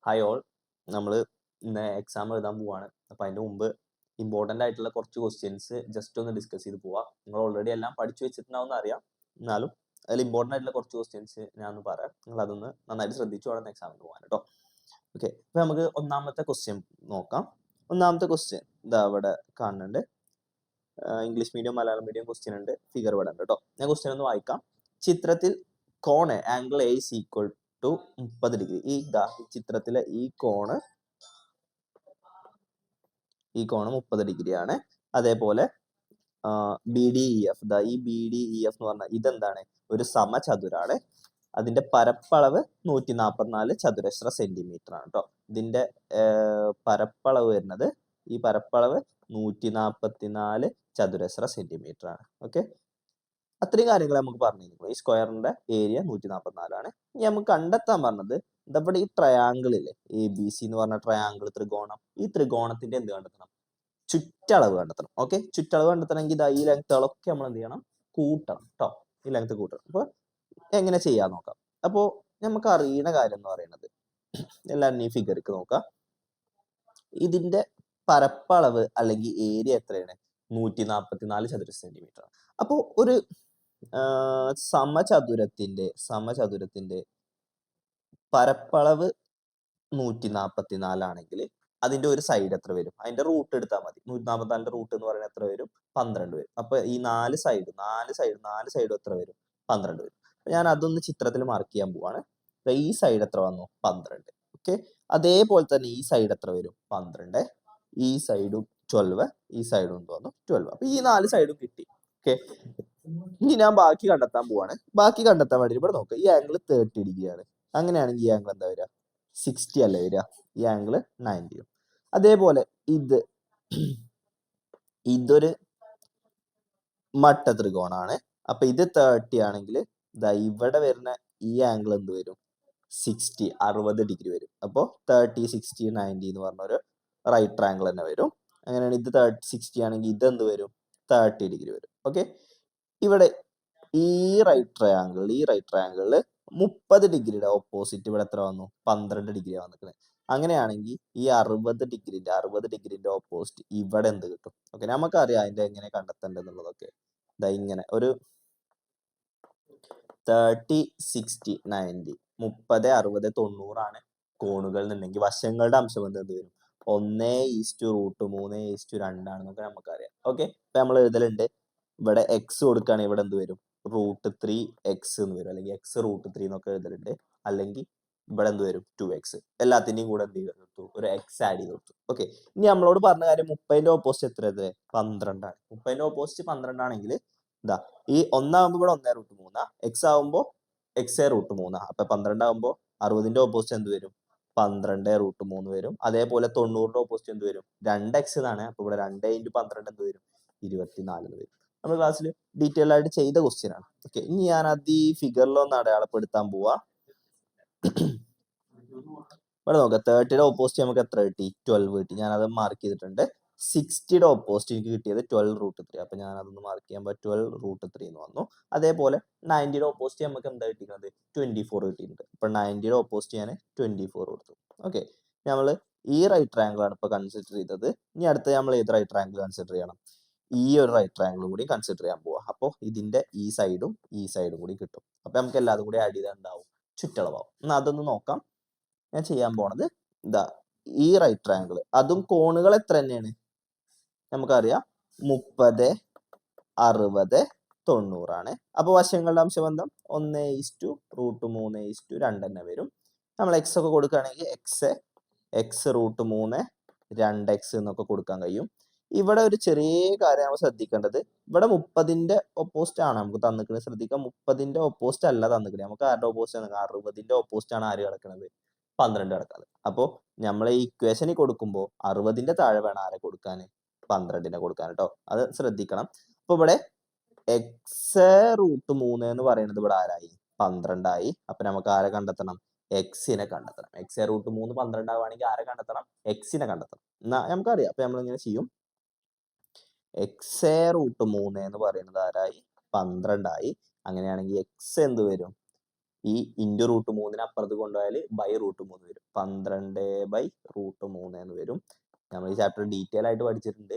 Hi all, നമ്മൾ ഇന്ന് exam എഴുതാൻ പോവാണ്. അപ്പോൾ അതിൻ്റെ മുമ്പ് ഇമ്പോർട്ടൻ്റ് ആയിട്ടുള്ള കുറച്ച് ക്വസ്റ്റ്യൻസ് ജസ്റ്റ് ഒന്ന് ഡിസ്കസ് ചെയ്ത് പോവാം. നിങ്ങൾ ഓൾറെഡി എല്ലാം പഠിച്ചു വെച്ചിട്ടുണ്ടാവുമെന്ന് അറിയാം, എന്നാലും അതിൽ ഇമ്പോർട്ടൻ്റ് ആയിട്ടുള്ള കുറച്ച് ക്വസ്റ്റ്യൻസ് ഞാൻ ഒന്ന് പറയാം. നിങ്ങൾ അതൊന്ന് നന്നായിട്ട് ശ്രദ്ധിച്ചു വേണം എക്സാമിന് പോകാൻ കേട്ടോ. ഓക്കെ, അപ്പോൾ നമുക്ക് ഒന്നാമത്തെ ക്വസ്റ്റ്യൻ നോക്കാം. ഒന്നാമത്തെ ക്വസ്റ്റ്യൻ ഇതാ അവിടെ കാണുന്നുണ്ട്. English medium Malayalam medium question ഉണ്ട്, ഫിഗർ ഇവിടെ ഉണ്ട് കേട്ടോ. ഞാൻ ക്വസ്റ്റ്യൻ ഒന്ന് വായിക്കാം. ചിത്രത്തിൽ കോണ് angle A is equal to 30 degree. ഈ ചിത്രത്തിലെ ഈ കോണ് 30 ഡിഗ്രി ആണ്. അതേപോലെ ബി ഡി ഇ എഫ്, ഈ ബി ഡി ഇ എഫ് എന്ന് പറഞ്ഞാൽ ഇതെന്താണ്? ഒരു സമചതുരാണ്. അതിന്റെ പരപ്പളവ് 144 ചതുരശ്ര സെന്റിമീറ്റർ ആണ് കേട്ടോ. ഇതിന്റെ പരപ്പളവ് വരുന്നത്, ഈ പരപ്പളവ് 144 ചതുരശ്ര സെന്റിമീറ്റർ ആണ്. ഓക്കെ, അത്രയും കാര്യങ്ങൾ നമുക്ക് പറഞ്ഞിരിക്കുന്നു. ഈ സ്ക്വയറിന്റെ ഏരിയ 144 ആണ്. ഇനി നമുക്ക് കണ്ടെത്താൻ പറഞ്ഞത് ഇതവിടെ ഈ ട്രയാങ്കിൾ ഇല്ലേ, എ ബി സി എന്ന് പറഞ്ഞ ട്രയാങ്കിൾ ത്രികോണം. ഈ ത്രികോണത്തിന്റെ എന്ത് കണ്ടെത്തണം? ചുറ്റളവ് കണ്ടെത്തണം. ഓക്കെ, ചുറ്റളവ് കണ്ടെത്തണമെങ്കിൽ ഈ ലെങ്ത്തുകളൊക്കെ നമ്മൾ എന്ത് ചെയ്യണം? കൂട്ടണം കേട്ടോ. ഈ ലെങ്ത് കൂട്ടണം. അപ്പോൾ എങ്ങനെ ചെയ്യാൻ നോക്കാം. അപ്പോൾ നമുക്ക് അറിയുന്ന കാര്യം എന്ന് പറയുന്നത്, എല്ലാവരും ഈ ഫിഗർക്ക് നോക്കാം. ഇതിന്റെ പരപ്പളവ് അല്ലെങ്കിൽ ഏരിയ എത്രയാണ്? 144 ചതുരശ്ര സെന്റിമീറ്റർ. അപ്പോൾ ഒരു സമചതുരത്തിന്റെ പരപ്പളവ് 144 ആണെങ്കിൽ അതിന്റെ ഒരു സൈഡ് എത്ര വരും? അതിന്റെ റൂട്ട് എടുത്താൽ മതി. 144 റൂട്ട് എന്ന് പറയുന്നത് എത്ര വരും? 12 വരും. അപ്പൊ ഈ നാല് സൈഡും എത്ര വരും? 12 വരും. ഞാൻ അതൊന്ന് ചിത്രത്തിൽ മാർക്ക് ചെയ്യാൻ പോവാണ്. ഈ സൈഡ് എത്ര വന്നു? 12. ഓക്കെ, അതേപോലെ തന്നെ ഈ സൈഡ് എത്ര വരും? 12. ഈ സൈഡും 12, ഈ സൈഡും വന്നു 12. അപ്പൊ ഈ നാല് സൈഡും കിട്ടി. ഓക്കെ, ഇനി ഞാൻ ബാക്കി കണ്ടെത്താൻ പോവാണ്. ബാക്കി കണ്ടെത്താൻ വേണ്ടി ഇവിടെ നോക്കുക. ഈ ആംഗിൾ 30 ഡിഗ്രി ആണ്. അങ്ങനെയാണെങ്കിൽ ഈ ആംഗിൾ എന്താ വരിക? 60 അല്ലേ വരിക? ഈ ആംഗിൾ 90. അതേപോലെ ഇതൊരു മട്ട ത്രികോണാണ്. അപ്പൊ ഇത് 30 ആണെങ്കിൽ ഇവിടെ വരുന്ന ഈ ആംഗിൾ എന്ത് വരും? 60 ഡിഗ്രി വരും. അപ്പോൾ 30, 60, 90 എന്ന് പറഞ്ഞ ഒരു റൈറ്റ് ട്രയാങ്കിൾ തന്നെ വരും. അങ്ങനെയാണ് ഇത് 60 ആണെങ്കിൽ ഇത് എന്ത് വരും? 30 ഡിഗ്രി വരും. ഓക്കെ, ഇവിടെ ഈ റൈറ്റ് ട്രയാങ്കിളിൽ 30 ഡിഗ്രിയുടെ ഓപ്പോസിറ്റ് ഇവിടെ എത്ര വന്നു? 12 ഡിഗ്രി വന്നിരിക്കുന്നത്. അങ്ങനെയാണെങ്കിൽ ഈ 60 ഡിഗ്രിന്റെ ഓപ്പോസിറ്റ് ഇവിടെ എന്ത് കിട്ടും? ഓക്കെ, നമുക്കറിയാം അതിന്റെ എങ്ങനെ കണ്ടെത്തേണ്ടതെന്നുള്ളതൊക്കെ. ഇങ്ങനെ ഒരു 30, 60, 90, 30, 60, 90 ആണ് കോണുകൾ എന്നുണ്ടെങ്കിൽ വശങ്ങളുടെ അംശബന്ധം എന്ത് വരും? 1:√3:2 ആണെന്നൊക്കെ നമുക്കറിയാം. ഓക്കെ, ഇപ്പൊ നമ്മൾ എഴുതലുണ്ട്. ഇവിടെ എക്സ് കൊടുക്കുകയാണെങ്കിൽ ഇവിടെ എന്ത് വരും? √3x എന്ന് വരും, അല്ലെങ്കിൽ x√3 എന്നൊക്കെ എഴുതലുണ്ട്. അല്ലെങ്കിൽ ഇവിടെ എന്ത് വരും? 2x. എല്ലാത്തിന്റെയും കൂടെ എന്ത് ചെയ്ത് കൊടുത്തു? ഒരു x ആഡ് ചെയ്ത് കൊടുത്തു. ഓക്കെ, ഇനി നമ്മളോട് പറഞ്ഞ കാര്യം 30ന്റെ ഓപ്പോസിറ്റ് എത്ര? 12 ആണ്. 30ന്റെ ഓപ്പോസിറ്റ് 12 ആണെങ്കിൽ ഈ ഒന്നാകുമ്പോൾ ഇവിടെ 1√3, എക്സ് ആകുമ്പോൾ x√3. അപ്പൊ 12 ആകുമ്പോൾ 60ന്റെ ഓപ്പോസിറ്റ് എന്ത് വരും? 12√3 വരും. അതേപോലെ 90ന്റെ ഓപ്പോസിറ്റ് എന്ത് വരും? 2x എന്നാണ്. അപ്പൊ ഇവിടെ 2 × 12 എന്ത് വരും? 24 വരും. നമ്മുടെ ക്ലാസ്സിൽ ഡീറ്റെയിൽ ആയിട്ട് ചെയ്ത ക്വസ്റ്റ്യൻ ആണ്. ഓക്കെ, ഇനി ഞാൻ അത് ഈ ഫിഗറിലൊന്ന് അടയാളപ്പെടുത്താൻ പോവാ. ഇവിടെ നോക്കാം. 30യുടെ ഓപ്പോസിറ്റ് നമുക്ക് എത്ര കിട്ടി? 12 കിട്ടി. ഞാൻ അത് മാർക്ക് ചെയ്തിട്ടുണ്ട്. 60യുടെ ഓപ്പോസിറ്റ് എനിക്ക് കിട്ടിയത് 12√3. അപ്പൊ ഞാൻ അതൊന്ന് മാർക്ക് ചെയ്യുമ്പോൾ 12√3 എന്ന് വന്നു. അതേപോലെ 90യുടെ ഓപ്പോസിറ്റ് നമുക്ക് എന്താ കിട്ടിക്കുന്നത്? 24 കിട്ടിയിട്ടുണ്ട്. അപ്പൊ 90യുടെ ഓപ്പോസിറ്റ് ഞാൻ 24 കൊടുത്തു. ഓക്കെ, നമ്മൾ ഈ റൈറ്റ് ട്രയാങ്കിൾ ആണ് ഇപ്പൊ കൺസിഡർ ചെയ്തത്. ഇനി അടുത്ത നമ്മൾ ഏത് റൈറ്റ് ട്രയാങ്കിൾ കൺസിഡർ ചെയ്യണം? ഈ ഒരു റൈറ്റ് ട്രയാങ്കിളും കൂടി കൺസിഡർ ചെയ്യാൻ പോവാ. അപ്പോൾ ഇതിന്റെ ഈ സൈഡും കൂടി കിട്ടും. അപ്പൊ നമുക്ക് എല്ലാതും കൂടി ആഡ് ചെയ്താൽ ഉണ്ടാവും ചുറ്റളവാവും. എന്നാൽ അതൊന്ന് നോക്കാം. ഞാൻ ചെയ്യാൻ പോണത് ഈ റൈറ്റ് ട്രയാങ്കിൾ, അതും കോണുകൾ എത്ര തന്നെയാണ് നമുക്കറിയാം. 30, 60, 90 ആണ്. അപ്പൊ വശങ്ങളുടെ അംശബന്ധം 1:√3:2 തന്നെ വരും. നമ്മൾ എക്സ് ഒക്കെ കൊടുക്കുകയാണെങ്കിൽ x√3 2x എന്നൊക്കെ കൊടുക്കാൻ കഴിയും. ഇവിടെ ഒരു ചെറിയ കാര്യം നമ്മൾ ശ്രദ്ധിക്കേണ്ടത്, ഇവിടെ 30ന്റെ ഓപ്പോസിറ്റ് ആണ് നമുക്ക് തന്നിക്കുന്നത്. ശ്രദ്ധിക്കാം, 30ന്റെ ഓപ്പോസിറ്റ് അല്ല തന്നിക്കുന്നത്. നമുക്ക് ആരുടെ ഓപ്പോസിറ്റ് ആണ്? 60ന്റെ ഓപ്പോസിറ്റ് ആണ് ആര് കിടക്കുന്നത്? 12 കിടക്കുന്നത്. അപ്പോൾ നമ്മൾ ഈ ഇക്വേഷനിൽ കൊടുക്കുമ്പോൾ 60ന്റെ താഴെ വേണം ആരെ കൊടുക്കാൻ? 12നെ കൊടുക്കാൻ കേട്ടോ. അത് ശ്രദ്ധിക്കണം. അപ്പൊ ഇവിടെ x√3 എന്ന് പറയുന്നത് ഇവിടെ ആരായി? 12 ആയി. അപ്പൊ നമുക്ക് ആരെ കണ്ടെത്തണം? എക്സിനെ കണ്ടെത്തണം. x√3 12 ആവുകയാണെങ്കിൽ ആരെ കണ്ടെത്തണം? എക്സിനെ കണ്ടെത്തണം. എന്നാ നമുക്കറിയാം. അപ്പൊ നമ്മൾ ഇങ്ങനെ ചെയ്യും. x√3 എന്ന് പറയുന്നത് ആരായി? 12 ആയി. അങ്ങനെയാണെങ്കിൽ x എന്ത് വരും? ഈ × √3 അപ്പുറത്ത് കൊണ്ടുപോയാൽ √3 വരും. 12/√3 എന്ന് വരും. നമ്മൾ ഈ ചാപ്റ്റർ ഡീറ്റെയിൽ ആയിട്ട് പഠിച്ചിട്ടുണ്ട്.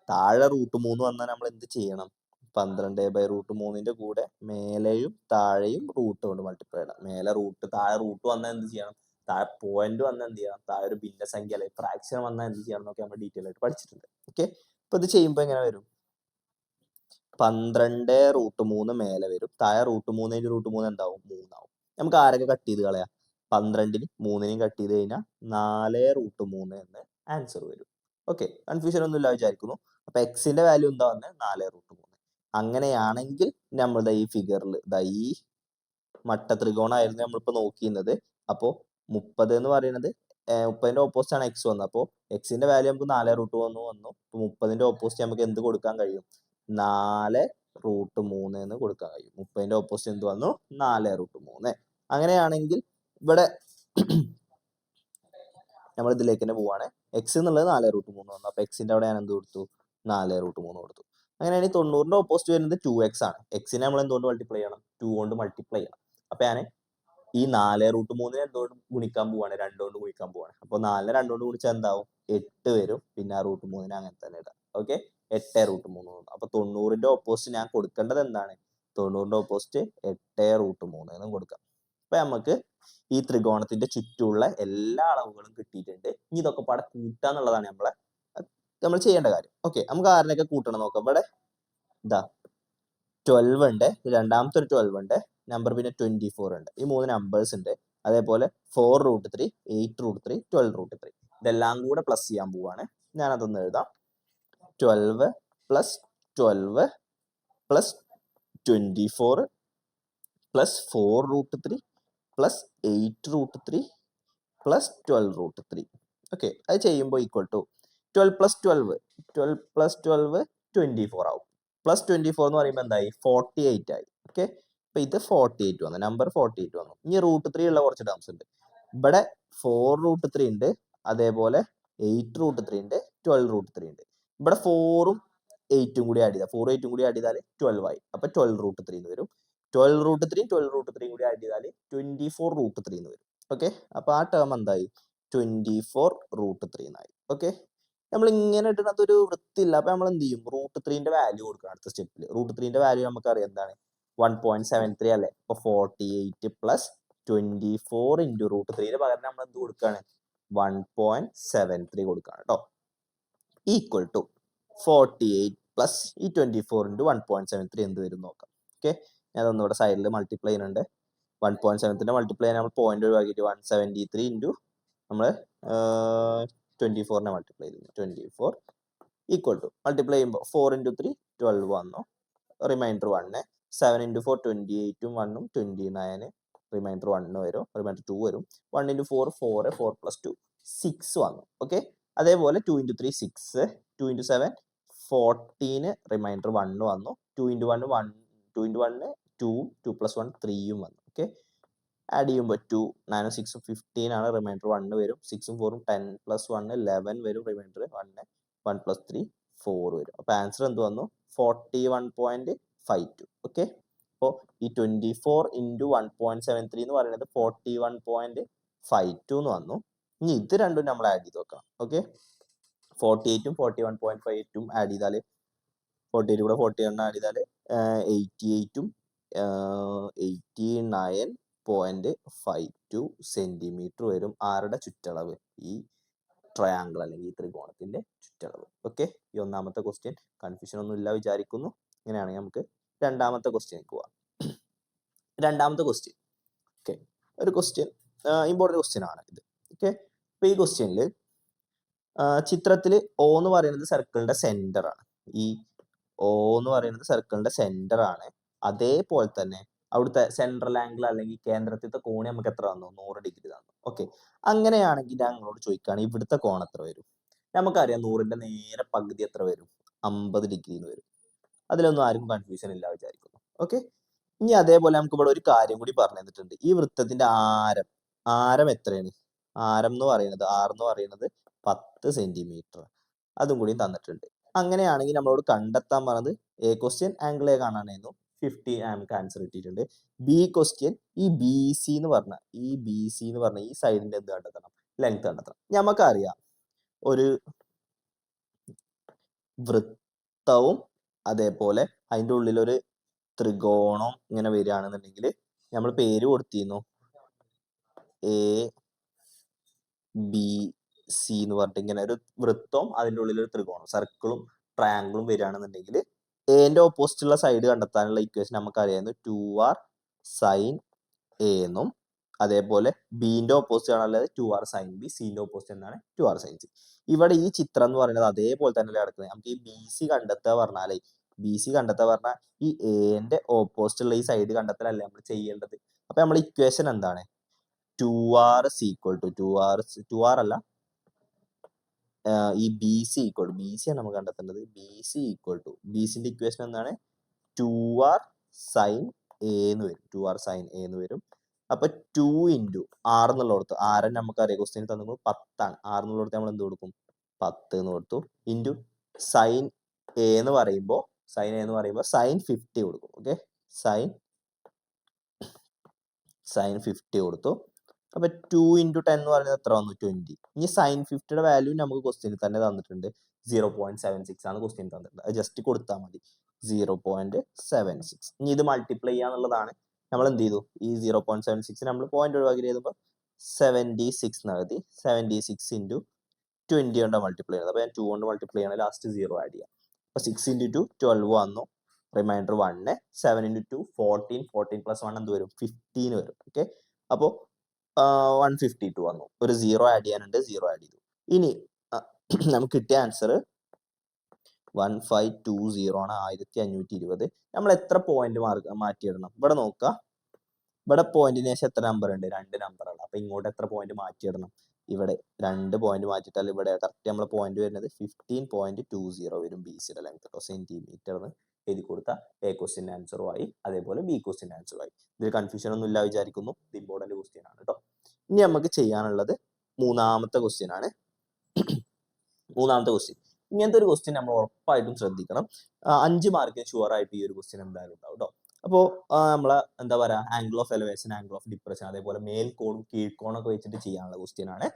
താഴെ √3 വന്നാൽ നമ്മൾ എന്ത് ചെയ്യണം? 12/√3ന്റെ കൂടെ മേലെയും താഴെയും റൂട്ട് കൊണ്ട് മൾട്ടിപ്ലൈ ചെയ്യണം. മേലെ റൂട്ട്, താഴെ റൂട്ട് വന്നാൽ എന്ത് ചെയ്യണം? താഴെ പോയിന്റ് വന്നാൽ എന്ത് ചെയ്യണം? താഴെ ഒരു ഭിന്നസംഖ്യ അല്ലെങ്കിൽ ഫ്രാക്ഷൻ വന്നാൽ എന്ത് ചെയ്യണം എന്നൊക്കെ നമ്മൾ ഡീറ്റെയിൽ ആയിട്ട് പഠിച്ചിട്ടുണ്ട്. ഓക്കെ, അപ്പൊ ഇത് ചെയ്യുമ്പോൾ എങ്ങനെ വരും? 12√3 മേലെ വരും, താഴെ √3 എന്താവും? 3 ആവും. നമുക്ക് ആരൊക്കെ കട്ട് ചെയ്ത് കളയാം? 12നും 3നെയും കട്ട് ചെയ്ത് കഴിഞ്ഞാൽ 4√3 എന്ന് ആൻസർ വരും. ഓക്കെ, കൺഫ്യൂഷൻ ഒന്നും ഇല്ല വിചാരിക്കുന്നു. അപ്പൊ എക്സിന്റെ വാല്യൂ എന്താ വന്നത്? 4√3. അങ്ങനെയാണെങ്കിൽ നമ്മൾ ഈ ഫിഗറിൽ ഈ മട്ട ത്രികോണമായിരുന്നു നമ്മളിപ്പോ നോക്കിയിരുന്നത്. അപ്പോൾ 30 എന്ന് പറയുന്നത് 30ന്റെ ഓപ്പോസിറ്റ് ആണ് എക്സ് വന്നത്. അപ്പോൾ എക്സിന്റെ വാല്യൂ നമുക്ക് 4√1 വന്നു. അപ്പൊ 30ന്റെ ഓപ്പോസിറ്റ് നമുക്ക് എന്ത് കൊടുക്കാൻ കഴിയും? 4√3 എന്ന് കൊടുക്കാൻ കഴിയും. 30ന്റെ ഓപ്പോസിറ്റ് എന്ത് വന്നു? 4√3. അങ്ങനെയാണെങ്കിൽ ഇവിടെ നമ്മൾ ഇതിലേക്ക് തന്നെ പോവാണ്. എക്സ് എന്നുള്ളത് 4√3 വന്നു. അപ്പൊ എക്സിന്റെ അവിടെ ഞാൻ എന്ത് കൊടുത്തു? 4√3 കൊടുത്തു. അങ്ങനെയാണെങ്കിൽ 90ന്റെ ഓപ്പോസിറ്റ് വരുന്നത് 2x ആണ്. എക്സിനെ നമ്മൾ എന്തുകൊണ്ട് മൾട്ടിപ്ലൈ ചെയ്യണം? 2 കൊണ്ട് മൾട്ടിപ്ലൈ ചെയ്യണം. അപ്പൊ ഞാൻ ഈ 4√3 എന്തുകൊണ്ട് ഗുണിക്കാൻ പോവാണ്? 2 കൊണ്ട് ഗുണിക്കാൻ പോവാണ്. അപ്പോൾ 4നെ 2 കൊണ്ട് ഗുണിച്ചാൽ എന്താവും? 8 വരും. പിന്നെ ആ √3 അങ്ങനെ തന്നെ ഇടാം. ഓക്കെ, 8√3 വന്നു. അപ്പൊ 90ന്റെ ഓപ്പോസിറ്റ് ഞാൻ കൊടുക്കേണ്ടത് എന്താണ്? 90ന്റെ ഓപ്പോസിറ്റ് 8√3 എന്നും കൊടുക്കാം. അപ്പൊ നമുക്ക് ഈ ത്രികോണത്തിന്റെ ചുറ്റുമുള്ള എല്ലാ അളവുകളും കിട്ടിയിട്ടുണ്ട്. ഇനി ഇതൊക്കെ പാടെ കൂട്ടാന്നുള്ളതാണ് നമ്മൾ ചെയ്യേണ്ട കാര്യം. ഓക്കെ, നമുക്ക് ആരിനൊക്കെ കൂട്ടണം നോക്കാം. ഇവിടെ ഇതാ 12 ഉണ്ട്, രണ്ടാമത്തെ ഒരു 12 ഉണ്ട്, നമ്പർ പിന്നെ 24 ഉണ്ട്. ഈ 3 നമ്പേഴ്സ് ഉണ്ട്. അതേപോലെ 4√3, 8√3, 12√3 ഇതെല്ലാം കൂടെ പ്ലസ് ചെയ്യാൻ പോവാണ്. ഞാൻ അതൊന്ന് എഴുതാം. 12 + 12 + 24 + 4√3 + 8√3 + 12√3. ഓക്കെ, അത് ചെയ്യുമ്പോൾ ഈക്വൽ ടു 12 + 12 24 ആവും. +24 എന്ന് പറയുമ്പോൾ എന്തായി? 48 ആയി. ഓക്കെ, അപ്പൊ ഇത് 48 വന്നു, നമ്പർ 48 വന്നു. ഇനി √3 ഉള്ള കുറച്ച് ടേംസ് ഉണ്ട്. ഇവിടെ 4√3 ഉണ്ട്, അതേപോലെ 8√3 ഉണ്ട്, 12√3 ഉണ്ട്. ഇവിടെ 4ഉം 8ഉം കൂടി ആഡ് ചെയ്താൽ 4ഉം 8ഉം കൂടി ആഡ് ചെയ്താൽ 12 ആയി. അപ്പൊ 12√3 എന്ന് വരും. 12√3 12√3 കൂടി ആഡ് ചെയ്താൽ 24√3 എന്ന് വരും. ഓക്കെ, അപ്പൊ ആ ടേം എന്തായി? 24√3 എന്നായി. ഓക്കെ, നമ്മൾ ഇങ്ങനെ ഇടുന്നത് ഒരു വൃത്തിയില്ല. അപ്പൊ നമ്മൾ എന്ത് ചെയ്യും? √3ന്റെ വാല്യൂ കൊടുക്കണം അടുത്ത സ്റ്റെപ്പിൽ. √3ന്റെ വാല്യൂ നമുക്ക് അറിയാം എന്താണ്? 1.73 അല്ലേ? അപ്പൊ 48 + 24 × √3ന് പകരം നമ്മൾ എന്ത് കൊടുക്കാണ്? 1.73 കൊടുക്കാണ് കേട്ടോ. ഈക്വൽ ടു 48 + ഈ 24 × 1.73 എന്ത് വരും നോക്കാം. ഓക്കെ, ഞാൻ ഒന്നുകൂടെ സൈഡിൽ മൾട്ടിപ്ലൈ ചെയ്യുന്നുണ്ട്. 1.73 മൾട്ടിപ്ലൈ ചെയ്യാൻ നമ്മൾ പോയിന്റ് ഒഴിവാക്കിയിട്ട് 173 × നമ്മൾ 24നെ മൾട്ടിപ്ലൈ ചെയ്യുന്നു. 24 ഈക്വൽ ടു മൾട്ടിപ്ലൈ ചെയ്യുമ്പോൾ 4 × 3 12 വന്നു, റിമൈൻഡർ 1. 7 × 4 28ഉം 1ഉം 29, റിമൈൻഡർ 1 വരും, റിമൈൻഡർ 2 വരും. 1 × 4 4 4 + 2 6 വന്നു. ഓക്കെ, അതേപോലെ 2 × 3 6, 2 × 7 14, റിമൈൻഡർ 1 വന്നു. 2 × 1 1, 2 × 1 2, 2 + 1 3ഉം വന്നു. ഓക്കെ, ആഡ് ചെയ്യുമ്പോൾ 2 9 6 15 ആണ്, റിമൈൻഡർ 1 വരും. 6ഉം 4ഉം 10 + 1 11 വരും, റിമൈൻഡർ 1 1 + 3 4 വരും. അപ്പൊ ആൻസർ എന്ത് വന്നു? 41.52. ഓക്കെ, അപ്പോൾ ഈ 24 × 1.73 എന്ന് പറയുന്നത് 41.52 എന്ന് വന്നു. ഇനി ഇത് രണ്ടും നമ്മൾ ആഡ് ചെയ്ത് നോക്കണം. ഓക്കെ, 48ഉം 41.58ഉം ആഡ് ചെയ്താൽ 48 കൂടെ 41 ആഡ് ചെയ്താൽ 88ഉം 89.52 സെന്റിമീറ്റർ വരും. ആരുടെ ചുറ്റളവ്? ഈ ട്രയാങ്കിൾ അല്ലെങ്കിൽ ഈ ത്രികോണത്തിന്റെ ചുറ്റളവ്. ഓക്കെ, ഈ ഒന്നാമത്തെ ക്വസ്റ്റ്യൻ കൺഫ്യൂഷൻ ഒന്നും ഇല്ല വിചാരിക്കുന്നു. ഇങ്ങനെയാണെങ്കിൽ നമുക്ക് രണ്ടാമത്തെ ക്വസ്റ്റ്യനിലേക്ക് പോവാം. രണ്ടാമത്തെ ക്വസ്റ്റ്യൻ, ഓക്കെ, ഒരു ക്വസ്റ്റ്യൻ, ഇമ്പോർട്ടൻറ്റ് ക്വസ്റ്റ്യൻ ആണ് ഇത്. ഓക്കെ, അപ്പൊ ഈ ക്വസ്റ്റ്യനിൽ ചിത്രത്തിൽ O എന്ന് പറയുന്നത് സർക്കിളിന്റെ സെന്റർ ആണ്. ഈ O എന്ന് പറയുന്നത് സർക്കിളിന്റെ സെന്റർ ആണ്. അതേപോലെ തന്നെ അവിടുത്തെ സെൻട്രൽ ആംഗിൾ അല്ലെങ്കിൽ കേന്ദ്രത്തിലത്തെ കോണി നമുക്ക് എത്ര തന്നു? 100 ഡിഗ്രി തന്നു. ഓക്കെ, അങ്ങനെയാണെങ്കിൽ ഞാൻ നിങ്ങളോട് ചോദിക്കുകയാണ്, ഇവിടുത്തെ കോൺ എത്ര വരും? നമുക്കറിയാം 100ന്റെ നേരെ പകുതി എത്ര വരും? 50 ഡിഗ്രി എന്ന് വരും. അതിലൊന്നും ആർക്കും കൺഫ്യൂഷൻ ഇല്ല വിചാരിക്കുന്നു. ഓക്കെ, ഇനി അതേപോലെ നമുക്ക് ഇവിടെ ഒരു കാര്യം കൂടി പറഞ്ഞു തന്നിട്ടുണ്ട്. ഈ വൃത്തത്തിന്റെ ആരം എത്രയാണ്? ആരം എന്ന് പറയുന്നത് R എന്ന് പറയുന്നത് 10 സെന്റിമീറ്റർ. അതും കൂടി തന്നിട്ടുണ്ട്. അങ്ങനെയാണെങ്കിൽ നമ്മളോട് കണ്ടെത്താൻ പറഞ്ഞത് A ക്വസ്റ്റ്യൻ ആംഗിൾ A കാണാനായിരുന്നു. 50 നമുക്ക് ആൻസർ കിട്ടിയിട്ടുണ്ട്. B ക്വസ്റ്റ്യൻ ഈ BC എന്ന് പറഞ്ഞ ഈ സൈഡിന്റെ എന്ത് കണ്ടെത്തണം? ലെങ്ത് കണ്ടെത്തണം. നമുക്കറിയാം ഒരു വൃത്തവും അതേപോലെ അതിൻ്റെ ഉള്ളിലൊരു ത്രികോണം ഇങ്ങനെ വരികയാണെന്നുണ്ടെങ്കിൽ നമ്മൾ പേര് കൊടുത്തിരുന്നു എ ബി സി എന്ന് പറഞ്ഞിട്ട് ഇങ്ങനെ ഒരു വൃത്തവും അതിൻ്റെ ഉള്ളിൽ ഒരു ത്രികോണം സർക്കിളും ട്രയാങ്കിളും വരികയാണെന്നുണ്ടെങ്കിൽ എന്റെ ഓപ്പോസിറ്റ് ഉള്ള സൈഡ് കണ്ടെത്താനുള്ള ഇക്വേഷൻ നമുക്കറിയായിരുന്നു 2r സൈൻ എ എന്നും അതേപോലെ ബിന്റെ ഓപ്പോസിറ്റ് ആണുള്ളത് 2r സൈൻ ബി, സിന്റെ ഓപ്പോസിറ്റ് എന്താണ് 2r സൈൻ സി. ഇവിടെ ഈ ചിത്രം എന്ന് പറയുന്നത് അതേപോലെ തന്നെ നടക്കുന്നത്. നമുക്ക് ഈ ബി സി കണ്ടെത്തുക പറഞ്ഞാലേ പറഞ്ഞാൽ ഈ എന്റെ ഓപ്പോസിറ്റ് ഉള്ള ഈ സൈഡ് കണ്ടെത്തലല്ലേ നമ്മൾ ചെയ്യേണ്ടത്. അപ്പൊ നമ്മുടെ ഇക്വേഷൻ എന്താണ്? 2r ഈക്വൽ ടു 2r അല്ല, ഈ ബി സി ആണ് നമുക്ക് കണ്ടെത്തേണ്ടത്. ബി സിന്റെ ഇക്വേഷൻ എന്താണ്? 2r സൈൻ എ എന്ന് വരും. 2r സൈൻ എ എന്ന് വരും. അപ്പൊ 2 ഇൻറ്റു ആർ എന്നുള്ളടത്ത് ആരെ നമുക്കറിയാം ക്വസ്റ്റ്യൻ തന്നത് 10 ആണ്. ആർ എന്നുള്ളടത്ത് നമ്മൾ എന്ത് കൊടുക്കും? 10 എന്ന് കൊടുത്തു. ഇൻറ്റു സൈൻ എ എന്ന് പറയുമ്പോൾ സൈൻ 50 കൊടുക്കും. ഓക്കെ, സൈൻ 50 കൊടുത്തു. അപ്പൊ 2 ഇൻറ്റു 10 എന്ന് പറയുന്നത് എത്ര വന്നു? 20. ഇനി സൈൻ 50യുടെ വാല്യൂ നമുക്ക് ക്വസ്റ്റ്യനിൽ തന്നെ തന്നിട്ടുണ്ട്. 0.76 ആണ് ക്വസ്റ്റ്യൻ തന്നിട്ടുണ്ട്. അത് ജസ്റ്റ് കൊടുത്താൽ മതി, 0.76. ഇനി ഇത് മൾട്ടിപ്ലൈ ചെയ്യാന്നുള്ളതാണ്. നമ്മൾ എന്ത് ചെയ്തു? ഈ 0.76 നമ്മൾ പോയിന്റ് ഒഴിവാക്കി എഴുതുമ്പോൾ 76 നടത്തി. 76 ഇൻറ്റു 20 കൊണ്ട് മൾട്ടിപ്ലൈ ചെയ്യുന്നത്. അപ്പോൾ ഞാൻ 2 കൊണ്ട് മൾട്ടിപ്ലൈ ചെയ്യണം, ലാസ്റ്റ് 0 ആഡ് ചെയ്യാം. അപ്പോൾ 6 ഇൻറ്റു 2 12 വന്നു, റിമൈൻഡർ 1. 7 ഇൻറ്റു 2 14 പ്ലസ് 1 എന്ത് വരും? 15 വരും. ഓക്കെ, അപ്പോൾ 152 വന്നു. ഒരു 0 ആഡ് ചെയ്യാനുണ്ട്, 0 ആഡ് ചെയ്തു. ഇനി നമുക്ക് കിട്ടിയ ആൻസർ 1520 ആണ്, 1520. നമ്മൾ എത്ര പോയിന്റ് മാറ്റിയിടണം? ഇവിടെ നോക്കുക, ഇവിടെ പോയിന്റിന് ശേഷം എത്ര നമ്പർ ഉണ്ട്? 2 നമ്പറാണ്. അപ്പൊ ഇങ്ങോട്ട് എത്ര പോയിന്റ് മാറ്റിയിടണം? ഇവിടെ 2 പോയിന്റ് മാറ്റിയിട്ടാൽ ഇവിടെ കറക്റ്റ് നമ്മളെ പോയിന്റ് വരുന്നത് 15.20 വരും. ബി സിയുടെ ലെങ്ത് കേട്ടോ, സെന്റിമീറ്റർ എഴുതി കൊടുത്താൽ എ ക്വസ്റ്റ്യൻ ആൻസറും ആയി, അതേപോലെ ബി ക്വസ്റ്റ്യൻ ആൻസറും ആയി. ഇതിൽ കൺഫ്യൂഷൻ ഒന്നും ഇല്ല വിചാരിക്കുന്നു. ഇത് ഇമ്പോർട്ടന്റ് ക്വസ്റ്റ്യൻ ആണ് കേട്ടോ. ഇനി നമുക്ക് ചെയ്യാനുള്ളത് മൂന്നാമത്തെ ക്വസ്റ്റ്യൻ ആണ്. മൂന്നാമത്തെ ക്വസ്റ്റ്യൻ, ഇങ്ങനത്തെ ഒരു ക്വസ്റ്റ്യൻ നമ്മൾ ഉറപ്പായിട്ടും ശ്രദ്ധിക്കണം. 5 മാർക്കിന് ഷുവർ ആയിട്ട് ഈ ഒരു ക്വസ്റ്റ്യൻ എന്തായാലും ഉണ്ടാവും കേട്ടോ. അപ്പോൾ നമ്മളെ എന്താ പറയുക, angle of elevation, angle of depression, അതേപോലെ മേൽക്കോണും കീഴ്ക്കോണൊക്കെ വെച്ചിട്ട് ചെയ്യാനുള്ള ക്വസ്റ്റ്യൻ ആണ്.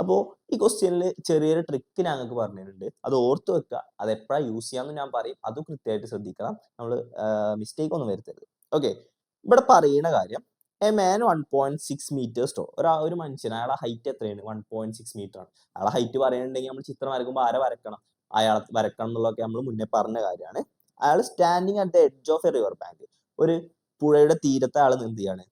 അപ്പോൾ ഈ ക്വസ്റ്റ്യനിൽ ചെറിയൊരു ട്രിക്ക് ഞങ്ങൾക്ക് പറഞ്ഞിട്ടുണ്ട്. അത് ഓർത്ത് വെക്കുക. അത് എപ്പോഴാണ് യൂസ് ചെയ്യാമെന്ന് ഞാൻ പറയും, അത് കൃത്യമായിട്ട് ശ്രദ്ധിക്കണം. നമ്മൾ മിസ്റ്റേക്ക് ഒന്നും വരുത്തരുത്. ഓക്കെ, ഇവിടെ പറയുന്ന കാര്യം, എ മാൻ 1.6 മീറ്റേഴ്സ് ടോ, ഒരു മനുഷ്യൻ, അയാളെ ഹൈറ്റ് എത്രയാണ്? 1.6 മീറ്റർ ആണ്. അയാളെ ഹൈറ്റ് പറയുന്നുണ്ടെങ്കിൽ നമ്മൾ ചിത്രം വരക്കുമ്പോൾ ആരെ വരക്കണം? അയാളെ വരക്കണം എന്നുള്ളതൊക്കെ നമ്മൾ മുന്നേ പറഞ്ഞ കാര്യമാണ്. അയാൾ standing at the edge of A river bank, ഒരു പുഴയുടെ തീരത്ത് ആൾ നിൽക്കുകയാണ്.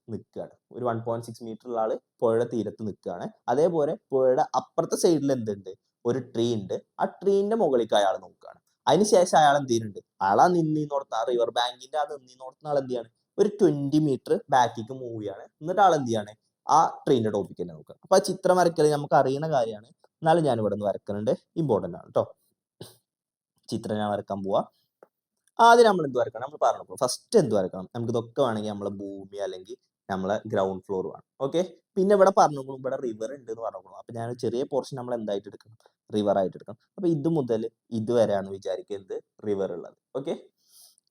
ഒരു 1.6 മീറ്റർ ഉള്ള ആള് പുഴയുടെ തീരത്ത് നിൽക്കുകയാണ്. അതേപോലെ പുഴയുടെ അപ്പുറത്തെ സൈഡിൽ എന്തുണ്ട്? ഒരു ട്രീ ഉണ്ട്. ആ ട്രീന്റെ മുകളിലേക്ക് അയാൾ നോക്കുകയാണ്. അതിനുശേഷം അയാൾ എന്ത് ചെയ്യുന്നുണ്ട്? അയാൾ ആ നിന്നോടത്ത്, ആ റിവർ ബാങ്കിന്റെ ആ നിന്നോടത്തുന്ന ആൾ എന്ത് ചെയ്യാണ്? ഒരു 20 മീറ്റർ ബാക്കിലേക്ക് മൂവ് ചെയ്യാണ്. എന്നിട്ട് ആൾ എന്ത് ചെയ്യാണ്? ആ ട്രീന്റെ ടോപ്പിക്ക് തന്നെ നോക്കുക. അപ്പൊ ആ ചിത്രം വരയ്ക്കൽ നമുക്ക് അറിയുന്ന കാര്യമാണ്, എന്നാലും ഞാൻ ഇവിടെ നിന്ന് വരക്കുന്നുണ്ട്, ഇമ്പോർട്ടന്റ് ആണ് കേട്ടോ. ചിത്രം ഞാൻ വരക്കാൻ പോവാ. ആദ്യം നമ്മൾ എന്ത് വരക്കണം? നമ്മൾ പറഞ്ഞു, ഫസ്റ്റ് എന്ത് വരക്കണം? നമുക്ക് ഇതൊക്കെ വേണമെങ്കിൽ നമ്മളെ ഭൂമി അല്ലെങ്കിൽ നമ്മളെ ഗ്രൗണ്ട് ഫ്ലോർ വേണം. ഓക്കെ, പിന്നെ ഇവിടെ പറഞ്ഞു, ഇവിടെ റിവർ ഉണ്ട് എന്ന് പറഞ്ഞു. അപ്പൊ ഞാൻ ചെറിയ പോർഷൻ നമ്മൾ എന്തായിട്ട് എടുക്കണം? റിവർ ആയിട്ട് എടുക്കണം. അപ്പൊ ഇത് മുതൽ ഇതുവരെയാണ് വിചാരിക്കുന്നത് റിവർ ഉള്ളത്. ഓക്കെ,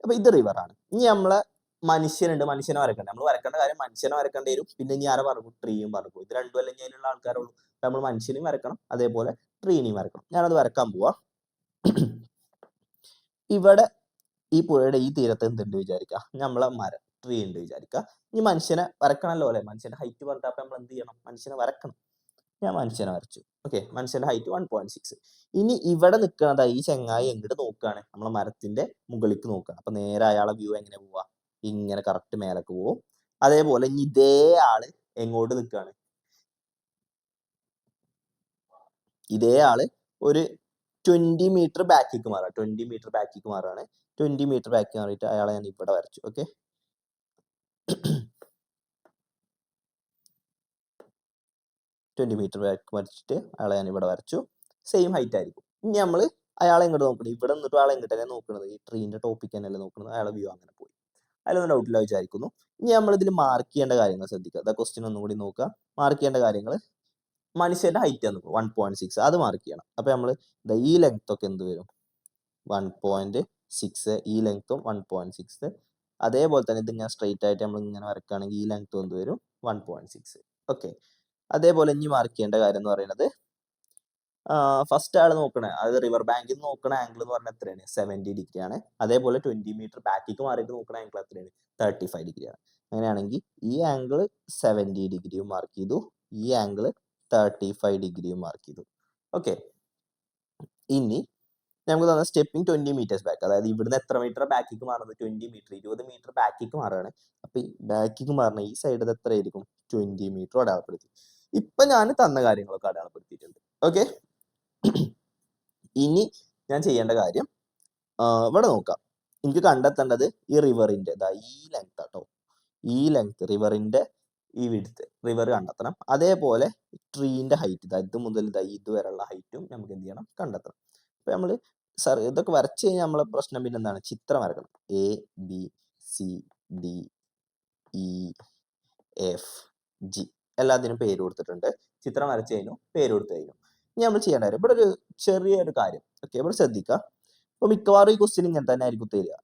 അപ്പൊ ഇത് റിവർ ആണ്. ഇനി നമ്മളെ മനുഷ്യനുണ്ട്, മനുഷ്യനെ വരക്കണ്ടേ? നമ്മൾ വരക്കേണ്ട കാര്യം മനുഷ്യനെ വരക്കേണ്ടി വരും. പിന്നെ ഇനി ആരെ പറഞ്ഞു? ട്രീയും പറഞ്ഞു. ഇത് രണ്ടും അല്ലെങ്കിൽ അതിനുള്ള ആൾക്കാരുള്ളൂ. നമ്മൾ മനുഷ്യനെയും വരക്കണം, അതേപോലെ ട്രീനെയും വരക്കണം. ഞാനത് വരക്കാൻ പോവാ. ഇവിടെ ഈ പുഴയുടെ ഈ തീരത്ത് എന്തുണ്ട് വിചാരിക്കുക? നമ്മളെ മരം, ട്രീ ഉണ്ട് വിചാരിക്കുക. ഇനി മനുഷ്യനെ വരക്കണല്ലോ അല്ലെ? മനുഷ്യന്റെ ഹൈറ്റ് പറഞ്ഞാൽ നമ്മൾ എന്ത് ചെയ്യണം? മനുഷ്യനെ വരക്കണം. ഞാൻ മനുഷ്യനെ വരച്ചു. ഓക്കെ, മനുഷ്യന്റെ ഹൈറ്റ് 1.6. ഇനി ഇവിടെ നിൽക്കുന്നത് ഈ ചെങ്ങായി എങ്ങോട്ട് നോക്കുകയാണ്? നമ്മളെ മരത്തിന്റെ മുകളിലേക്ക് നോക്കുകയാണ്. അപ്പൊ നേരെ അയാളെ വ്യൂ എങ്ങനെ പോവാ? ഇങ്ങനെ കറക്റ്റ് മേലേക്ക് പോവും. അതേപോലെ ഇനി ഇതേ ആള് എങ്ങോട്ട് നിൽക്കുകയാണ്? ഇതേ ആള് ഒരു 20 മീറ്റർ ബാക്കിലേക്ക് മാറാം. 20 മീറ്റർ ബാക്കിലേക്ക് മാറാണ്. 20 മീറ്റർ ബാക്കി മാറിയിട്ട് അയാളെ ഞാൻ ഇവിടെ വരച്ചു. ഓക്കെ, 20 മീറ്റർ ബാക്ക് വരച്ചിട്ട് അയാളെ ഞാൻ ഇവിടെ വരച്ചു. സെയിം ഹൈറ്റ് ആയിരിക്കും. ഇനി നമ്മൾ അയാളെ ഇങ്ങോട്ട് നോക്കണം. ഇവിടെ നിന്നിട്ട് ആളെ ഇങ്ങോട്ട് തന്നെ നോക്കുന്നത്, ഈ ട്രീന്റെ ടോപ്പിക്ക് തന്നെയല്ലേ നോക്കുന്നത്. അയാളെ വ്യൂ അങ്ങനെ പോയി. അതിലൊന്നും ഡൗട്ടില്ല വിചാരിക്കുന്നു. ഇനി നമ്മൾ ഇതിൽ മാർക്ക് ചെയ്യേണ്ട കാര്യങ്ങൾ ശ്രദ്ധിക്കുക. അതാ ക്വസ്റ്റ്യൻ ഒന്നും കൂടി നോക്കുക. മാർക്ക് ചെയ്യേണ്ട കാര്യങ്ങൾ, മനുഷ്യന്റെ ഹൈറ്റ് ആണ് 1.6, അത് മാർക്ക് ചെയ്യണം. അപ്പൊ നമ്മൾ ഈ ലെങ്ത് ഒക്കെ എന്ത് വരും? 1.6. ഈ ലെങ്ത്തും 1.6. അതേപോലെ തന്നെ ഇത് ഞാൻ സ്ട്രെയിറ്റ് ആയിട്ട് നമ്മൾ ഇങ്ങനെ വരക്കുകയാണെങ്കിൽ ഈ ലെങ്ത്തും എന്ത് വരും? 1.6. ഓക്കെ, അതേപോലെ ഇനി മാർക്ക് ചെയ്യേണ്ട കാര്യം എന്ന് പറയുന്നത് ഫസ്റ്റ് ആൾ നോക്കണേ, അതായത് റിവർ ബാങ്കിൽ നിന്ന് നോക്കണ ആംഗിൾ എന്ന് പറഞ്ഞാൽ എത്രയാണ്? 70 ഡിഗ്രി ആണ്. അതേപോലെ 20 മീറ്റർ ബാക്കിലേക്ക് മാറിയിട്ട് നോക്കണ ആംഗിൾ എത്രയാണ്? 35 ഡിഗ്രി ആണ്. അങ്ങനെയാണെങ്കിൽ ഈ ആംഗിൾ 70 ഡിഗ്രിയും മാർക്ക് ചെയ്തു, ഈ ആംഗിൾ 35 ഡിഗ്രിയും മാർക്ക് ചെയ്തു. ഓക്കെ, ഇനി നമുക്ക് തന്നെ സ്റ്റെപ്പിംഗ് 20 മീറ്റേഴ്സ് ബാക്ക്, അതായത് ഇവിടുന്ന് എത്ര മീറ്റർ ബാക്കിലേക്ക് മാറുന്നത്? 20 മീറ്റർ, 20 മീറ്റർ ബാക്കിലേക്ക് മാറുകയാണ്. അപ്പൊ ഈ ബാക്കിലേക്ക് മാറുന്ന ഈ സൈഡിൽ എത്ര ആയിരിക്കും? 20 മീറ്റർ അടയാളപ്പെടുത്തി. ഇപ്പൊ ഞാൻ തന്ന കാര്യങ്ങളൊക്കെ അടയാളപ്പെടുത്തിയിട്ടുണ്ട്. ഓക്കെ, ഇനി ഞാൻ ചെയ്യേണ്ട കാര്യം ഇവിടെ നോക്കാം. എനിക്ക് കണ്ടെത്തേണ്ടത് ഈ റിവറിന്റെ ഈ ലെങ്ത് ആട്ടോ, ഈ ലെങ്ത് റിവറിന്റെ ഈ വിഡ്ത്ത് റിവർ കണ്ടെത്തണം. അതേപോലെ ട്രീന്റെ ഹൈറ്റ്, ഇത് മുതൽ ഇതുവരെയുള്ള ഹൈറ്റും നമുക്ക് എന്ത് ചെയ്യണം? കണ്ടെത്തണം. അപ്പൊ നമ്മള് ഇതൊക്കെ വരച്ച് കഴിഞ്ഞാൽ നമ്മളെ പ്രശ്നം പിന്നെ എന്താണ്? ചിത്രം വരക്കണം. A B C D E F G എല്ലാത്തിനും പേര് കൊടുത്തിട്ടുണ്ട്. ചിത്രം വരച്ച് കഴിഞ്ഞു, പേര് കൊടുത്തു കഴിഞ്ഞു. ഇനി നമ്മൾ ചെയ്യേണ്ട കാര്യം ഇവിടെ ഒരു ചെറിയൊരു കാര്യം. ഓക്കെ, ഇവിടെ ശ്രദ്ധിക്കുക. അപ്പൊ മിക്കവാറും ഈ ക്വസ്റ്റ്യൻ ഇങ്ങനെ തന്നെ ആയിരിക്കും തരിക.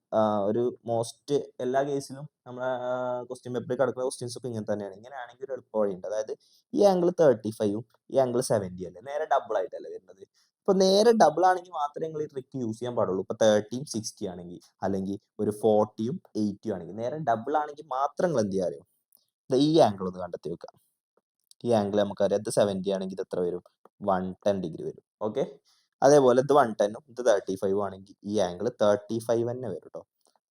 ഒരു മോസ്റ്റ് എല്ലാ കേസിലും നമ്മളെ ക്വസ്റ്റ്യൻ പേപ്പറിൽ കിടക്കുന്ന ക്വസ്റ്റ്യൻസ് ഒക്കെ ഇങ്ങനെ തന്നെയാണ്. ഇങ്ങനെയാണെങ്കിൽ ഒരു എളുപ്പ വഴിയുണ്ട്. അതായത് ഈ ആംഗിൾ 35ഉം ഈ ആംഗിൾ 70 അല്ലേ, നേരെ ഡബിൾ ആയിട്ടല്ലേ വരുന്നത്. ഇപ്പൊ നേരെ ഡബിൾ ആണെങ്കിൽ മാത്രമേ നിങ്ങൾ ഈ ട്രിക്ക് യൂസ് ചെയ്യാൻ പാടുള്ളൂ. ഇപ്പൊ 30ഉം 60 ആണെങ്കിൽ, അല്ലെങ്കിൽ ഒരു 40ഉം 80ഉം ആണെങ്കിൽ, നേരെ ഡബിൾ ആണെങ്കിൽ മാത്രം നിങ്ങൾ എന്ത് ചെയ്യാറിയോ? ഈ ആംഗിൾ ഒന്ന് കണ്ടെത്തി വെക്കുക. ഈ ആംഗിൾ നമുക്കറിയാം, ഇത് 70 ആണെങ്കിൽ ഇത് എത്ര വരും? 110 ഡിഗ്രി വരും. ഓക്കെ, അതേപോലെ ഇത് 110ഉം ഇത് 35ഉം ആണെങ്കിൽ ഈ ആംഗിൾ 35 തന്നെ വരും കേട്ടോ.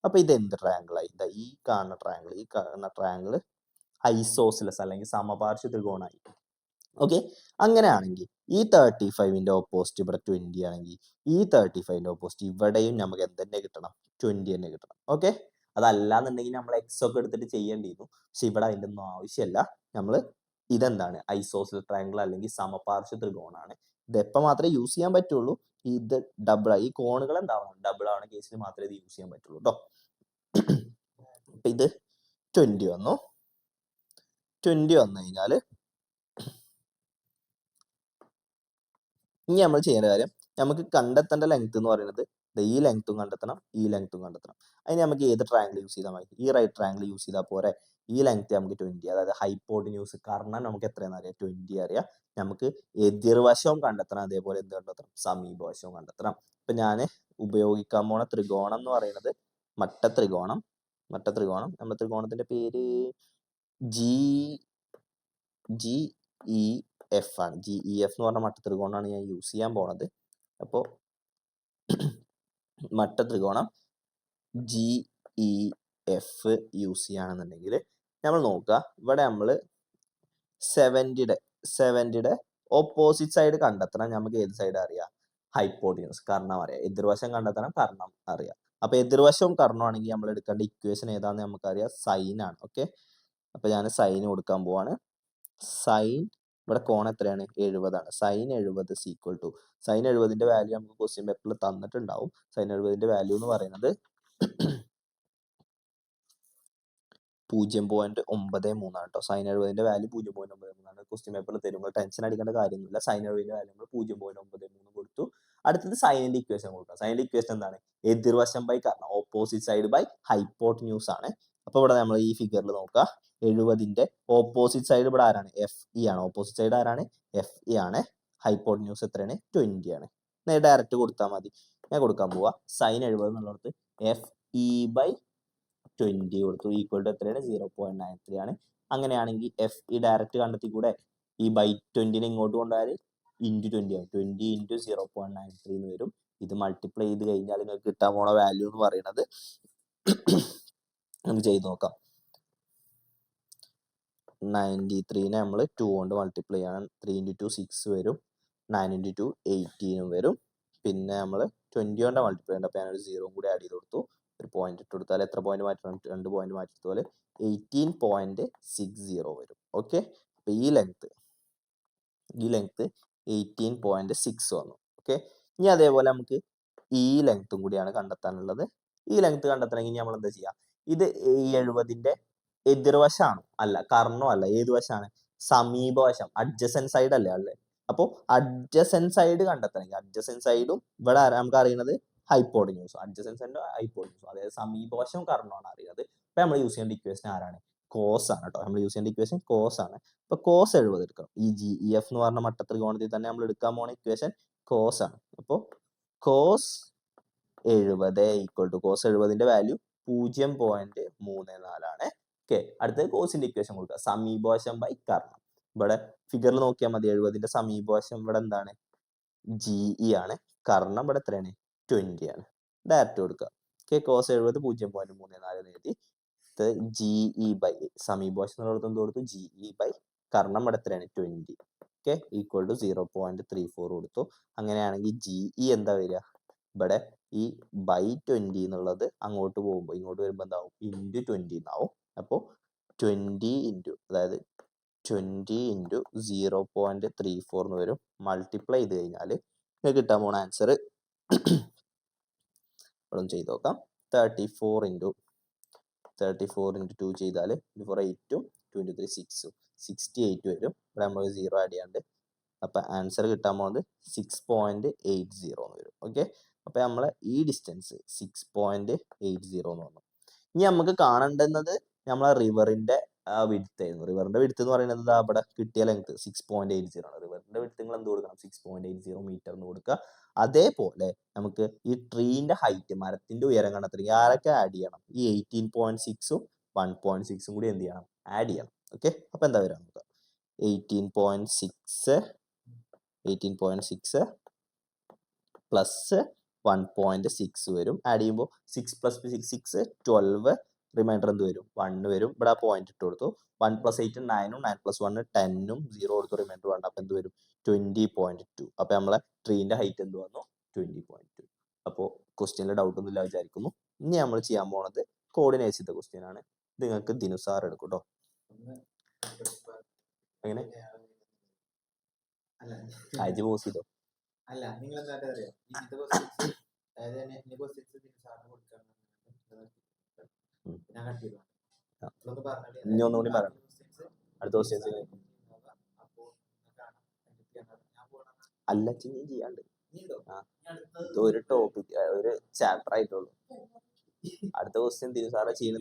അപ്പൊ ഇത് എന്ത് ട്രയാംഗിൾ ആയി? ഈ കാണുന്ന ട്രയാംഗിൾ ഐസോസിലസ് അല്ലെങ്കിൽ സമപാർശ്വ ത്രികോണായി. ഓക്കെ, അങ്ങനെയാണെങ്കിൽ ഈ 35ന്റെ ഓപ്പോസിറ്റ് ഇവിടെ 20 ആണെങ്കിൽ ഈ 35ന്റെ ഓപ്പോസിറ്റ് ഇവിടെയും നമുക്ക് എന്തെന്നെ കിട്ടണം? 20 തന്നെ കിട്ടണം. ഓക്കെ, അതല്ലാന്നുണ്ടെങ്കിൽ നമ്മൾ എക്സ് ഒക്കെ എടുത്തിട്ട് ചെയ്യേണ്ടിയിരുന്നു. പക്ഷെ ഇവിടെ അതിൻ്റെ ഒന്നും ആവശ്യമില്ല. നമ്മൾ ഇതെന്താണ്? ഐസോസിലസ് ട്രയാംഗിൾ അല്ലെങ്കിൽ സമപാർശ്വ ത്രികോണാണ്. ഇത് എപ്പോൾ മാത്രമേ യൂസ് ചെയ്യാൻ പറ്റുള്ളൂ? ഇത് ഡബിൾ ഈ കോണുകൾ എന്താവണം? ഡബിൾ ആവുന്ന കേസിൽ മാത്രമേ ഇത് യൂസ് ചെയ്യാൻ പറ്റുള്ളൂ കേട്ടോ. അപ്പൊ ഇത് 20 വന്നു. 20 വന്നു കഴിഞ്ഞാൽ ഇനി നമ്മൾ ചെയ്യേണ്ട കാര്യം, നമുക്ക് കണ്ടെത്തേണ്ട ലെങ്ത് എന്ന് പറയുന്നത് ഈ ലെങ്ത്തും കണ്ടെത്തണം, ഈ ലെങ്ത്തും കണ്ടെത്തണം. അതിന് നമുക്ക് ഏത് ട്രയാംഗിൾ യൂസ് ചെയ്താൽ മതി? ഈ റൈറ്റ് ട്രയാംഗിൾ യൂസ് ചെയ്താൽ പോരെ? ഈ ലെങ്ത് നമുക്ക് 20, അതായത് ഹൈപ്പോട്ടിന്യൂസ് കർണം നമുക്ക് എത്രയാണെന്ന് അറിയാം? 20 അറിയാം. നമുക്ക് എതിർവശവും കണ്ടെത്തണം, അതേപോലെ എന്ത് കണ്ടെത്തണം? സമീപവശവും കണ്ടെത്തണം. ഇപ്പൊ ഞാൻ ഉപയോഗിക്കാൻ പോണ ത്രികോണം എന്ന് പറയുന്നത് മട്ടത്രികോണം. നമ്മുടെ ത്രികോണത്തിന്റെ പേര് GEF ആണ്. GEF എന്ന് പറഞ്ഞ മട്ടത്രികോണമാണ് ഞാൻ യൂസ് ചെയ്യാൻ പോണത്. അപ്പോൾ മട്ടത്രികോണം GEF യൂസ് ചെയ്യുകയാണെന്നുണ്ടെങ്കിൽ നമ്മൾ നോക്കുക, ഇവിടെ നമ്മൾ 70യുടെ ഓപ്പോസിറ്റ് സൈഡ് കണ്ടെത്തണം. നമുക്ക് ഏത് സൈഡ് അറിയാം? ഹൈപ്പോട്ടിന്യൂസ് കർണം അറിയാം. എതിർവശം കണ്ടെത്തണം, കർണം അറിയാം. അപ്പൊ എതിർവശവും കർണമാണെങ്കിൽ നമ്മൾ എടുക്കേണ്ട ഇക്വേഷൻ ഏതാണെന്ന് നമുക്കറിയാം? സൈൻ ആണ്. ഓക്കെ, അപ്പൊ ഞാൻ സൈൻ കൊടുക്കാൻ പോവാണ്. സൈൻ ഇവിടെ കോൺ എത്രയാണ്? 70 ആണ്. സൈൻ 70 ഈക്വൽ ടു, സൈൻ 70ന്റെ വാല്യൂ നമുക്ക് ക്വസ്റ്റ്യൻ പേപ്പറിൽ തന്നിട്ടുണ്ടാവും. സൈൻ 70ന്റെ വാല്യൂ എന്ന് പറയുന്നത് 0.93 ആണ് കേട്ടോ. സൈൻ 70ന്റെ വാല്യൂ 0.93 ആണ്. ക്വസ്റ്റ്യൻ പേപ്പറിൽ തരുമ്പോൾ ടെൻഷൻ അടിക്കേണ്ട കാര്യമൊന്നുമില്ല. സൈൻ 70ന്റെ വാല്യൂ നമ്മൾ 0.93 കൊടുത്തു. അടുത്തത് സൈനിന്റെ ഇക്വേഷൻ കൊടുക്കാം. സൈനിന്റെ ഇക്വേഷൻ എന്താണ്? എതിർവശം ബൈ കർണം, ഓപ്പോസിറ്റ് സൈഡ് ബൈ ഹൈപ്പോട്ടിന്യൂസ് ആണ്. അപ്പൊ ഇവിടെ നമ്മൾ ഈ ഫിഗറിൽ നോക്കുക, 70ന്റെ ഓപ്പോസിറ്റ് സൈഡ് ഇവിടെ ആരാണ്? FE ആണ്. ഓപ്പോസിറ്റ് സൈഡ് ആരാണ്? FE ആണ്. ഹൈപ്പോട്ടിന്യൂസ് എത്രയാണ്? 20 ആണ്. നേരെ ഡയറക്റ്റ് കൊടുത്താൽ മതി. ഞാൻ കൊടുക്കാൻ പോവാ. സൈൻ 70 എന്നുള്ളത് FE ബൈ 20 കൊടുത്തു, ഈക്വൽ ടു എത്രയാണ്? 0.93 ആണ്. അങ്ങനെയാണെങ്കിൽ FE ഡയറക്റ്റ് കണ്ടെത്തി കൂടെ? ഈ ബൈ 20നെ ഇങ്ങോട്ട് കൊണ്ടുപോയാൽ ഇൻറ്റു 20 ആണ്. 20 ഇൻറ്റു 0.93 എന്ന് വരും. ഇത് മൾട്ടിപ്ലൈ ചെയ്ത് കഴിഞ്ഞാൽ നിങ്ങൾക്ക് കിട്ടാൻ പോണ വാല്യൂ എന്ന് പറയുന്നത് നമുക്ക് ചെയ്ത് നോക്കാം. 93നെ നമ്മൾ 2 കൊണ്ട് മൾട്ടിപ്ലൈ ചെയ്യണം. 3 ഇൻറ്റു 2 6 വരും. 9 ഇൻറ്റു 2 18 വരും. പിന്നെ നമ്മൾ 20 കൊണ്ട് മൾട്ടിപ്ലൈ ചെയ്യണം. അപ്പോൾ ഞാനൊരു 0 കൂടി ആഡ് ചെയ്ത് കൊടുത്തു. ഒരു പോയിന്റ് ഇട്ട് കൊടുത്താൽ എത്ര പോയിന്റ് മാറ്റണം? 2 പോയിന്റ് മാറ്റിയതുപോലെ 18.60 വരും. ഓക്കെ, അപ്പൊ ഈ ലെങ്ത് 18.6 വന്നു. ഓക്കെ, ഇനി അതേപോലെ നമുക്ക് ഈ ലെങ്ത്തും കൂടിയാണ് കണ്ടെത്താനുള്ളത്. ഈ ലെങ്ത് കണ്ടെത്തണമെങ്കിൽ നമ്മൾ എന്താ ചെയ്യുക? ഇത് 70ന്റെ എതിർവശമാണ്, അല്ല കർണം അല്ല. ഏത് വശമാണ്? സമീപവശം, അഡ്ജസൻറ്റ് സൈഡ് അല്ലേ അല്ലേ? അപ്പോൾ അഡ്ജസൻറ്റ് സൈഡ് കണ്ടെത്തണമെങ്കിൽ അഡ്ജസൻറ്റ് സൈഡും ഇവിടെ നമുക്ക് അറിയുന്നത് ഹൈപ്പോട്ടിന്യൂസ്, അഡ്ജസൻറ്റ് സൈഡ് ഹൈപ്പോട്ടിന്യൂസ്, അതായത് സമീപവശം കർണമാണ് അറിയുന്നത്. അപ്പൊ നമ്മൾ യൂസ് ചെയ്യേണ്ട ഇക്വേഷൻ ആരാണ്? കോസ് ആണ് കേട്ടോ. നമ്മൾ യൂസ് ചെയ്യേണ്ട ഇക്വേഷൻ കോസ് ആണ്. അപ്പൊ കോസ് 70 എടുക്കണം. ഈ ജി ഇ എഫ് എന്ന് പറഞ്ഞ മട്ടത്രികോണത്തിൽ തന്നെ നമ്മൾ എടുക്കാൻ പോണ ഇക്വേഷൻ കോസ് ആണ്. അപ്പോൾ കോസ് 70 ഈക്വൽ ടു കോസ് 70ന്റെ വാല്യൂ 0.34 ആണ്. ഓക്കെ, അടുത്തത് കോസിന്റെ ഇക്വേഷൻ കൊടുക്കുക. സമീപവശം ബൈ കർണം. ഇവിടെ ഫിഗറിൽ നോക്കിയാൽ മതി. 70ന്റെ സമീപവശം ഇവിടെ എന്താണ്? GE ആണ്. കർണം ഇവിടെ എത്രയാണ്? 20 ആണ്. ഡയറക്റ്റ് കൊടുക്കുക. ഓക്കെ, കോസ് 70 0.34 എഴുതി. GE ബൈ സമീപവശം എന്നുള്ളത് എന്ത് കൊടുത്തു? GE ബൈ കർണം ഇവിടെ എത്രയാണ്? 20. ഓക്കെ, ഈക്വൽ ടു 0.34 കൊടുത്തു. അങ്ങനെയാണെങ്കിൽ GE എന്താ വരിക? ഇവിടെ ഈ ബൈ 20 എന്നുള്ളത് അങ്ങോട്ട് പോകുമ്പോൾ ഇങ്ങോട്ട് വരുമ്പോൾ എന്താവും? ഇൻറ്റു 20 എന്നാവും. അപ്പോൾ 20 ഇൻറ്റു അതായത് 20 ഇൻറ്റു 0.34 എന്ന് വരും. മൾട്ടിപ്ലൈ ചെയ്ത് കഴിഞ്ഞാൽ നിങ്ങൾക്ക് കിട്ടാൻ പോണ ആൻസർ ഇവിടെ ചെയ്ത് നോക്കാം. 34 ഇൻറ്റു 2 ചെയ്താൽ 4 8 2 3 6 68 വരും. ഇവിടെ നമ്മൾ 0 ആഡ് ചെയ്യാണ്ട്. അപ്പം ആൻസർ കിട്ടാൻ പോകുന്നത് 6.80 എന്ന് വരും. ഓക്കെ, അപ്പം നമ്മളെ ഈ ഡിസ്റ്റൻസ് 6.80 എന്ന് വന്നു. ഇനി നമുക്ക് കാണേണ്ടുന്നത് നമ്മളെ റിവറിന്റെ വിഡ്ത്ത് ആയിരുന്നു. റിവറിന്റെ വിഡ്ത്ത് എന്ന് പറയുന്നത് അവിടെ കിട്ടിയ ലെങ്ത് 6.80 ആണ്. റിവറിന്റെ വിഡ്ത്ത് നിങ്ങൾ എന്ത് കൊടുക്കണം? 6.80 മീറ്റർ എന്ന് കൊടുക്കുക. അതേപോലെ നമുക്ക് ഈ ട്രീന്റെ ഹൈറ്റ്, മരത്തിന്റെ ഉയരം കണ്ടെത്തണമെങ്കിൽ ആരൊക്കെ ആഡ് ചെയ്യണം? ഈ 18.6ഉം 1.6ഉം കൂടി എന്ത് ചെയ്യണം? ആഡ് ചെയ്യണം. ഓക്കെ, അപ്പൊ എന്താ വരാം നോക്കാം. 18.6 പ്ലസ് 1.6 വരും. ആഡ് ചെയ്യുമ്പോൾ 6 പ്ലസ് 6 12, റിമൈൻഡർ എന്ത് വരും? 1 വരും. ഇവിടെ പോയിന്റ് ഇട്ട് കൊടുത്തു. 1 പ്ലസ് 8 9ഉം 9 പ്ലസ് 1 10ഉം 0 കൊടുത്തു. റിമൈൻഡർ 1. അപ്പൊ എന്ത് വരും? 20.2. അപ്പൊ നമ്മളെ ട്രീന്റെ ഹൈറ്റ് എന്ത് വന്നു? 20.2. അപ്പോൾ ക്വസ്റ്റ്യനിൽ ഡൗട്ട് ഒന്നും ഇല്ല വിചാരിക്കുന്നു. ഇനി നമ്മൾ ചെയ്യാൻ പോണത് കോർഡിനേറ്റ്സിന്റെ ക്വസ്റ്റ്യൻ ആണ്. ഇത് നിങ്ങൾക്ക് ദിനുസാർ എടുക്കും കേട്ടോ. എങ്ങനെ അയച്ച് പോസ് ചെയ്തോ? അല്ല, നിങ്ങൾ എന്താ അറിയാം, ഇങ്ങനത്തെ ക്വസ്റ്റ്യൻസ് അതായത് എന്നെ ക്വസ്റ്റ്യൻസ് സാറിന് കൊടുക്കാൻ ഞാൻ കട്ട് ചെയ്തു. ഇനി ഒന്നുകൂടി പറയാം. അടുത്ത ക്വസ്റ്റ്യൻസ് അല്ല ചെയ്യാണ്ട് ഒരു ടോപ്പിക് ഒരു ചാപ്റ്റർ ആയിട്ടുള്ളൂ. അടുത്ത ക്വസ്റ്റ്യൻ തിരുസാറ ചെയ്യുന്നത്